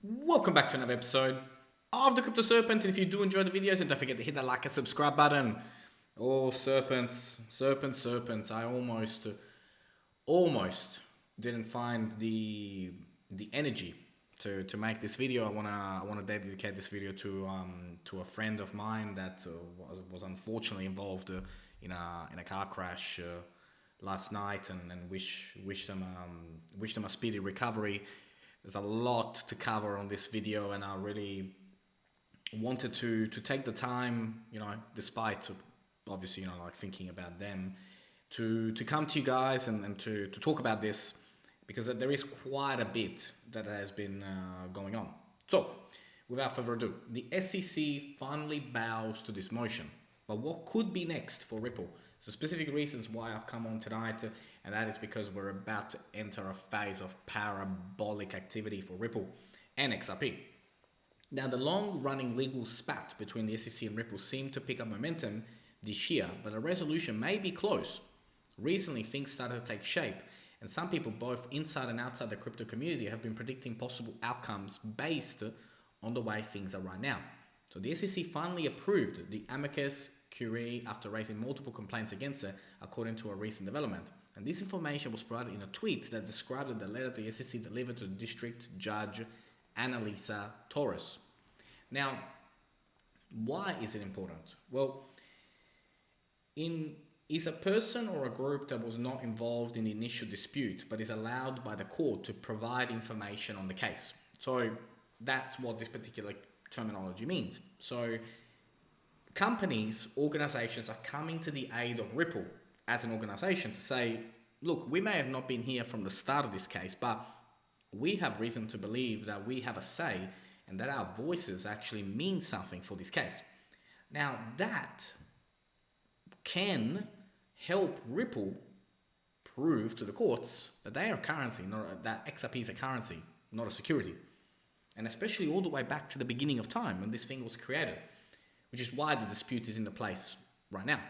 Welcome back to another episode of the Crypto Serpent. And if you do enjoy the videos, and don't forget to hit that like and subscribe button. Oh, serpents! I almost didn't find the energy to make this video. I wanna dedicate this video to a friend of mine that was unfortunately involved in a car crash last night, and wish them a speedy recovery. There's a lot to cover on this video, and I really wanted to take the time, despite obviously, like thinking about them, to come to you guys and to talk about this, because there is quite a bit that has been going on. So, without further ado, the SEC finally bows to this motion. But what could be next for Ripple? So specific reasons why I've come on tonight, and that is because we're about to enter a phase of parabolic activity for Ripple and XRP. Now, the long-running legal spat between the SEC and Ripple seemed to pick up momentum this year, but a resolution may be close. Recently, things started to take shape, and some people both inside and outside the crypto community have been predicting possible outcomes based on the way things are right now. So the SEC finally approved the amicus curiae after raising multiple complaints against it, according to a recent development. And this information was provided in a tweet that described the letter the SEC delivered to the District Judge Annalisa Torres. Now, why is it important? Well, is a person or a group that was not involved in the initial dispute but is allowed by the court to provide information on the case. So that's what this particular terminology means. So companies, organizations are coming to the aid of Ripple as an organization to say, look, we may have not been here from the start of this case, but we have reason to believe that we have a say and that our voices actually mean something for this case. Now, that can help Ripple prove to the courts that they are a currency, that XRP is a currency, not a security. And especially all the way back to the beginning of time when this thing was created, which is why the dispute is in the place right now.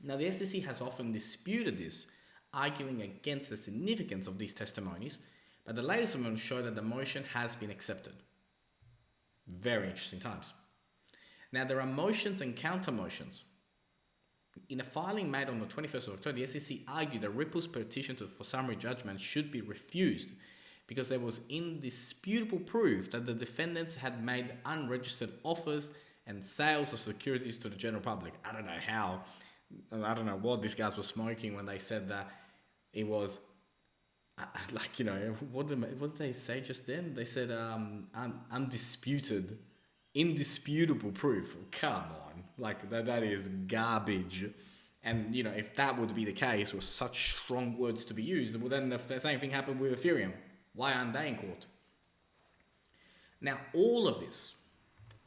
Now, the SEC has often disputed this, arguing against the significance of these testimonies, but the latest ones show that the motion has been accepted. Very interesting times. Now, there are motions and counter motions. In a filing made on the 21st of October, the SEC argued that Ripple's petition for summary judgment should be refused because there was indisputable proof that the defendants had made unregistered offers and sales of securities to the general public. I don't know what these guys were smoking when they said that it was, what did they say just then? They said indisputable proof. Come on, that is garbage. And if that would be the case, with such strong words to be used, well then if the same thing happened with Ethereum, why aren't they in court? Now, all of this,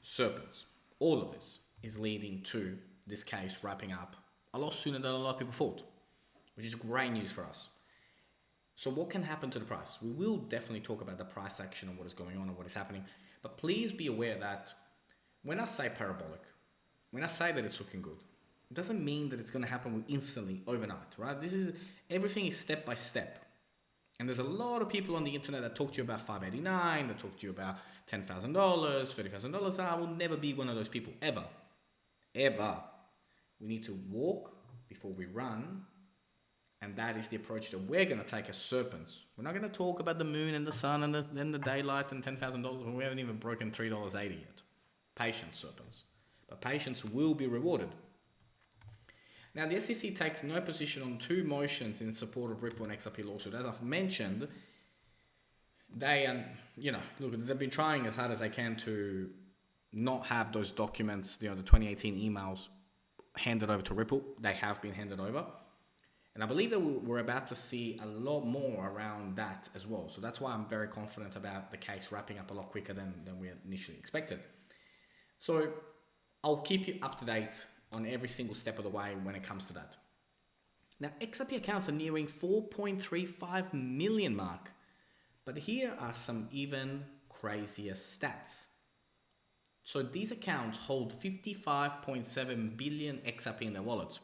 serpents, all of this is leading to this case wrapping up a lot sooner than a lot of people thought, which is great news for us. So what can happen to the price? We will definitely talk about the price action and what is going on and what is happening. But please be aware that when I say parabolic, when I say that it's looking good, it doesn't mean that it's going to happen instantly overnight, right? Everything is step by step. And there's a lot of people on the internet that talk to you about $589, that talk to you about $10,000, $30,000. I will never be one of those people, ever. Ever. We need to walk before we run. And that is the approach that we're going to take as serpents. We're not going to talk about the moon and the sun and the daylight and $10,000 when we haven't even broken $3.80 yet. Patience, serpents. But patience will be rewarded. Now, the SEC takes no position on two motions in support of Ripple and XRP lawsuit. As I've mentioned, they've been trying as hard as they can to not have those documents, the 2018 emails handed over to Ripple. They have been handed over. And I believe that we're about to see a lot more around that as well. So that's why I'm very confident about the case wrapping up a lot quicker than we initially expected. So I'll keep you up to date on every single step of the way when it comes to that. Now, XRP accounts are nearing 4.35 million mark. But here are some even crazier stats. So these accounts hold 55.7 billion XRP in their wallets,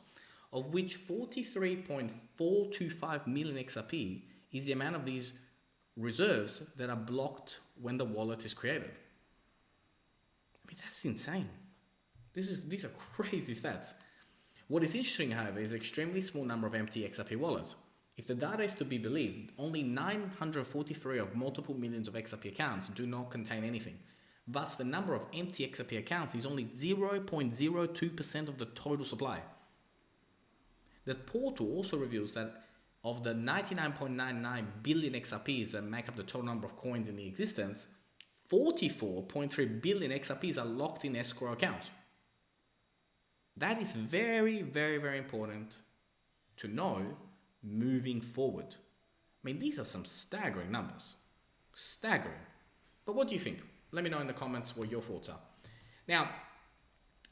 of which 43.425 million XRP is the amount of these reserves that are blocked when the wallet is created. I mean, that's insane. These are crazy stats. What is interesting, however, is extremely small number of empty XRP wallets. If the data is to be believed, only 943 of multiple millions of XRP accounts do not contain anything. Thus, the number of empty XRP accounts is only 0.02% of the total supply. The portal also reveals that of the 99.99 billion XRPs that make up the total number of coins in the existence, 44.3 billion XRPs are locked in escrow accounts. That is very, very, very important to know moving forward. I mean, these are some staggering numbers. Staggering. But what do you think? Let me know in the comments what your thoughts are. Now,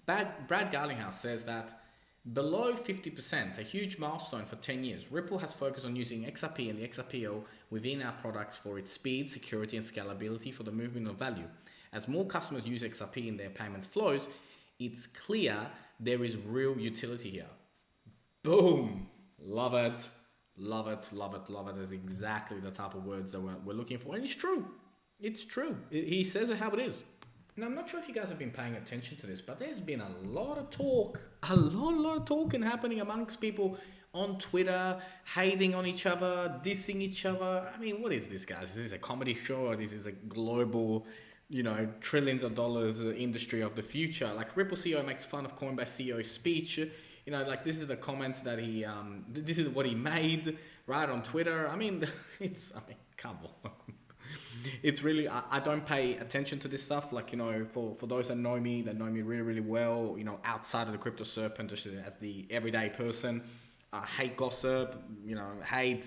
Brad Garlinghouse says that below 50%, a huge milestone for 10 years, Ripple has focused on using XRP and the XRPO within our products for its speed, security, and scalability for the movement of value. As more customers use XRP in their payment flows, it's clear there is real utility here. Boom! Love it. Love it, love it, love it. That's exactly the type of words that we're looking for. And it's true. It's true. He says it how it is. Now, I'm not sure if you guys have been paying attention to this, but there's been a lot of talk, a lot of talking happening amongst people on Twitter, hating on each other, dissing each other. I mean, what is this, guys? Is this a comedy show or this is a global, trillions of dollars industry of the future? Like Ripple CEO makes fun of Coinbase CEO's speech. This is the comments that this is what he made right on Twitter. Come on. It's really, I don't pay attention to this stuff. For those that know me really, really well, outside of the crypto serpent, just as the everyday person, I hate gossip, hate,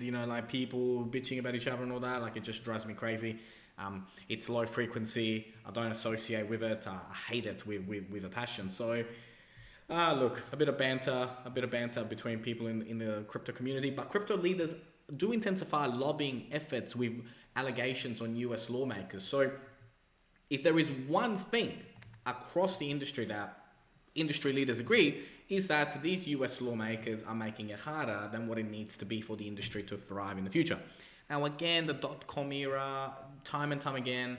people bitching about each other and all that. It just drives me crazy. It's low frequency. I don't associate with it. I hate it with a passion. So, look, a bit of banter between people in the crypto community, but crypto leaders do intensify lobbying efforts with allegations on US lawmakers. So if there is one thing across the industry that industry leaders agree, is that these US lawmakers are making it harder than what it needs to be for the industry to thrive in the future. Now, again, the .com era, time and time again,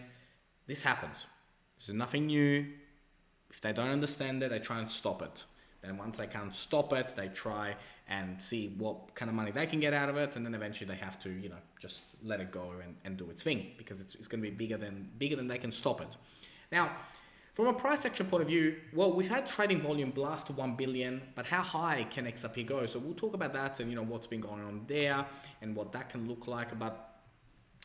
this happens. This is nothing new. If they don't understand it, they try and stop it. Then once they can't stop it, they try and see what kind of money they can get out of it. And then eventually they have to, just let it go and do its thing, because it's going to be bigger than they can stop it. Now, from a price action point of view, well, we've had trading volume blast to 1 billion, but how high can XRP go? So we'll talk about that and, what's been going on there and what that can look like. But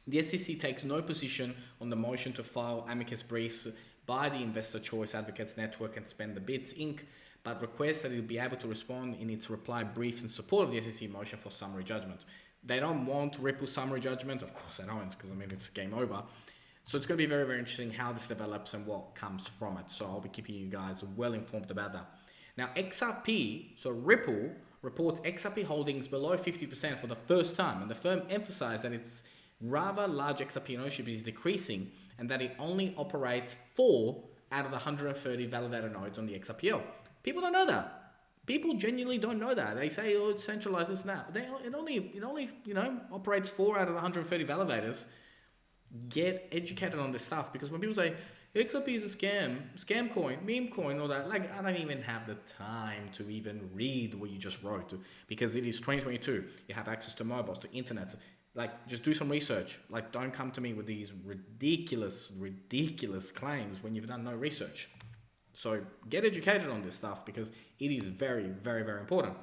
the SEC takes no position on the motion to file amicus briefs by the Investor Choice Advocates Network and Spend the Bits Inc., but requests that it will be able to respond in its reply brief in support of the SEC motion for summary judgment. They don't want Ripple summary judgment. Of course they don't, because it's game over. So it's going to be very, very interesting how this develops and what comes from it. So I'll be keeping you guys well informed about that. Now, XRP, so Ripple reports XRP holdings below 50% for the first time, and the firm emphasized that its rather large XRP ownership is decreasing and that it only operates 4 out of the 130 validated nodes on the XRPO. People don't know that. People genuinely don't know that. They say, it's centralized, this and that. It only operates 4 out of the 130 validators. Get educated on this stuff, because when people say XRP is a scam coin, meme coin, all that, I don't even have the time to even read what you just wrote, because it is 2022. You have access to mobiles, to internet. Just do some research. Don't come to me with these ridiculous claims when you've done no research. So get educated on this stuff, because it is very, very, very important.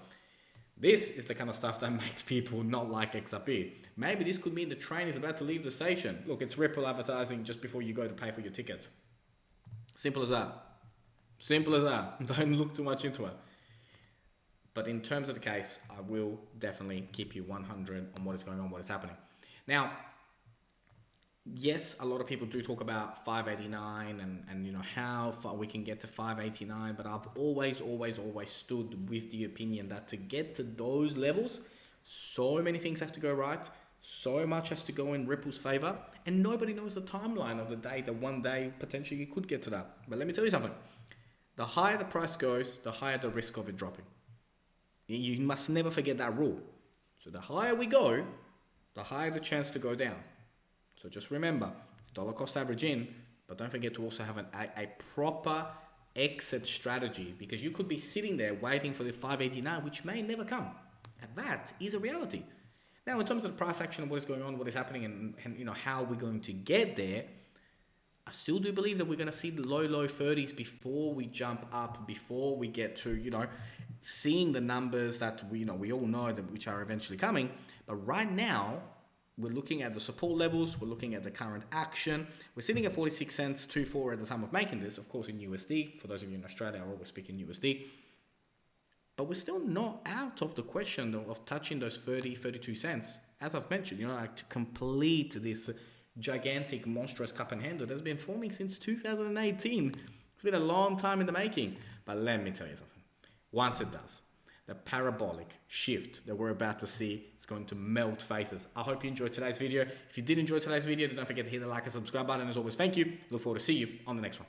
This is the kind of stuff that makes people not like XRP. Maybe this could mean the train is about to leave the station. Look, it's Ripple advertising just before you go to pay for your ticket. Simple as that. Simple as that. Don't look too much into it. But in terms of the case, I will definitely keep you 100 on what is going on, what is happening. Now, yes, a lot of people do talk about 589 and how far we can get to 589, but I've always stood with the opinion that to get to those levels, so many things have to go right, so much has to go in Ripple's favor, and nobody knows the timeline of the day that one day potentially you could get to that. But let me tell you something. The higher the price goes, the higher the risk of it dropping. You must never forget that rule. So the higher we go, the higher the chance to go down. So just remember, dollar cost average in, but don't forget to also have a proper exit strategy, because you could be sitting there waiting for the 589, which may never come. And that is a reality. Now, in terms of the price action, what is going on, what is happening, and you know how we're going to get there, I still do believe that we're going to see the low 30s before we jump up, before we get to, you know, seeing the numbers that we all know that which are eventually coming. But right now, we're looking at the support levels. We're looking at the current action. We're sitting at 46 cents, 2.4 at the time of making this, of course, in USD. For those of you in Australia, I always speak in USD. But we're still not out of the question of touching those 32 cents. As I've mentioned, you know, like to complete this gigantic, monstrous cup and handle that's been forming since 2018. It's been a long time in the making. But let me tell you something. Once it does, the parabolic shift that we're about to see is going to melt faces. I hope you enjoyed today's video. If you did enjoy today's video, then don't forget to hit the like and subscribe button. As always, thank you. Look forward to see you on the next one.